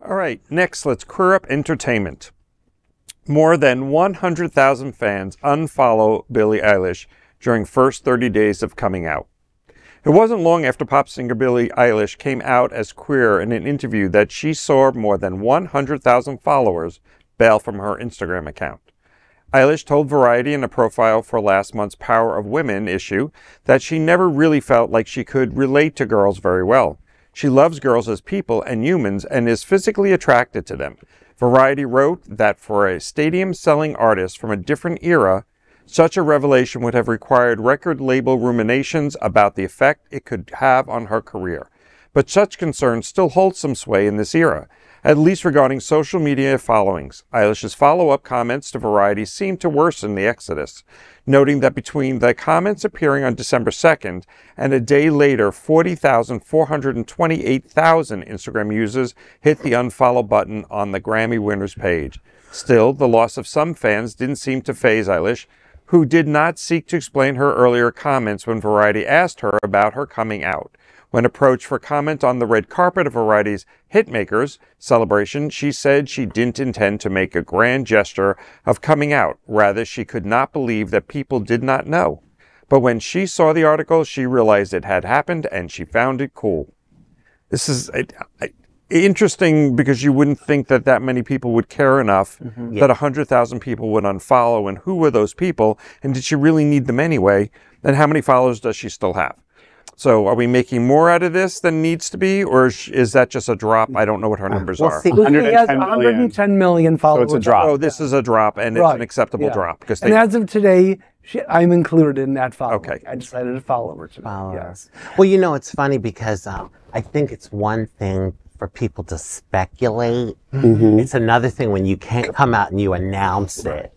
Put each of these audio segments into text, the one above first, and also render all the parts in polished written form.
All right, next, let's queer up entertainment. More than 100,000 fans unfollow Billie Eilish during first 30 days of coming out. It wasn't long after pop singer Billie Eilish came out as queer in an interview that she saw more than 100,000 followers bail from her Instagram account. Eilish told Variety in a profile for last month's Power of Women issue that she never really felt like she could relate to girls very well. She loves girls as people and humans and is physically attracted to them. Variety wrote that for a stadium-selling artist from a different era, such a revelation would have required record label ruminations about the effect it could have on her career. But such concerns still hold some sway in this era, at least regarding social media followings. Eilish's follow-up comments to Variety seemed to worsen the exodus, noting that between the comments appearing on December 2nd and a day later, 428,000 Instagram users hit the unfollow button on the Grammy winners page. Still, the loss of some fans didn't seem to faze Eilish, who did not seek to explain her earlier comments when Variety asked her about her coming out. When approached for comment on the red carpet of Variety's Hitmakers celebration, she said she didn't intend to make a grand gesture of coming out. Rather, she could not believe that people did not know. But when she saw the article, she realized it had happened and she found it cool. This is interesting because you wouldn't think that that many people would care enough that 100,000 people would unfollow. And who were those people? And did she really need them anyway? And how many followers does she still have? So are we making more out of this than needs to be, or is that just a drop? I don't know what her numbers are. See, 110 million followers. So it's a drop. Oh, this is a drop, and it's an acceptable drop. Because and as of today, I'm included in that follow. Okay. I decided to follow her today. Yes. Well, you know, it's funny because I think it's one thing for people to speculate. It's another thing when you can't come out and you announce it. Right.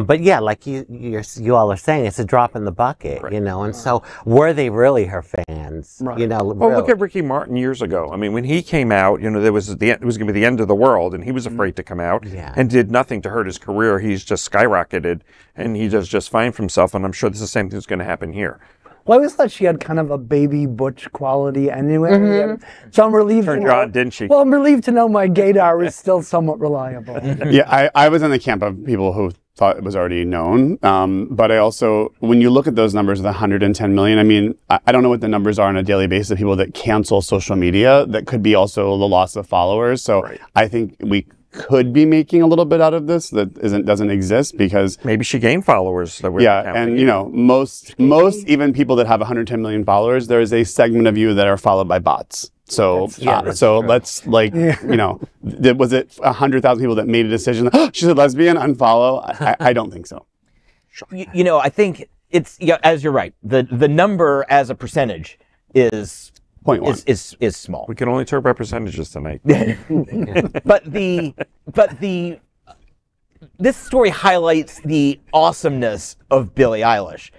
But yeah, like you all are saying, it's a drop in the bucket, you know. And so, were they really her fans? You know. Well, look at Ricky Martin years ago. I mean, when he came out, you know, it was going to be the end of the world, and he was afraid to come out, and did nothing to hurt his career. He's just skyrocketed, and he does just fine for himself. And I'm sure the same thing is going to happen here. Well, I always thought she had kind of a baby butch quality anyway. So I'm relieved. Turned on, didn't she? Well, I'm relieved to know my gaydar is still somewhat reliable. Yeah, I was in the camp of people who thought it was already known. But I also, when you look at those numbers, the 110 million, I mean, I don't know what the numbers are on a daily basis of people that cancel social media. That could be also the loss of followers. So I think we could be making a little bit out of this that doesn't exist because maybe she gained followers. That and you know, most even people that have 110 million followers, there is a segment of you that are followed by bots. So let's you know, was it 100,000 people that made a decision? She's a lesbian, unfollow. I don't think so. You know, I think it's as you're right. The number as a percentage is 0.1 is small. We can only talk about percentages tonight. But this story highlights the awesomeness of Billie Eilish.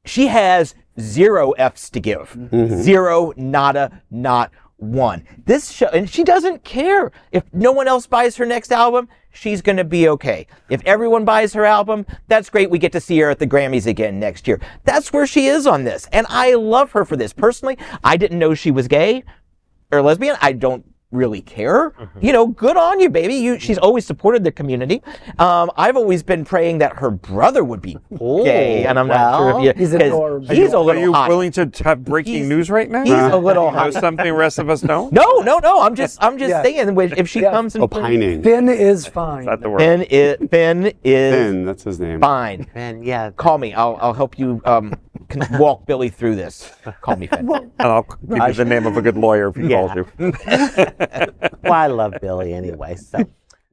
She has 0 F's to give. 0, nada, not one. This show, and she doesn't care if no one else buys her next album. She's going to be okay. If everyone buys her album, that's great. We get to see her at the Grammys again next year. That's where she is on this. And I love her for this. Personally, I didn't know she was gay or lesbian. I don't really care. You know, good on you, baby. She's always supported the community. I've always been praying that her brother would be gay, and I'm not sure if he's adorable. He's a little Are you hot. willing to have breaking news right now? He's a little hot. Know something the rest of us don't? No. I'm just saying if she comes and opining. Finn is fine. That's the word. Finn is Finn, that's his name. Fine. And yeah, Call me. I'll help you walk Billy through this. Call me Finn. And I'll give you the name of a good lawyer if he calls you. well, I love Billy anyway, so.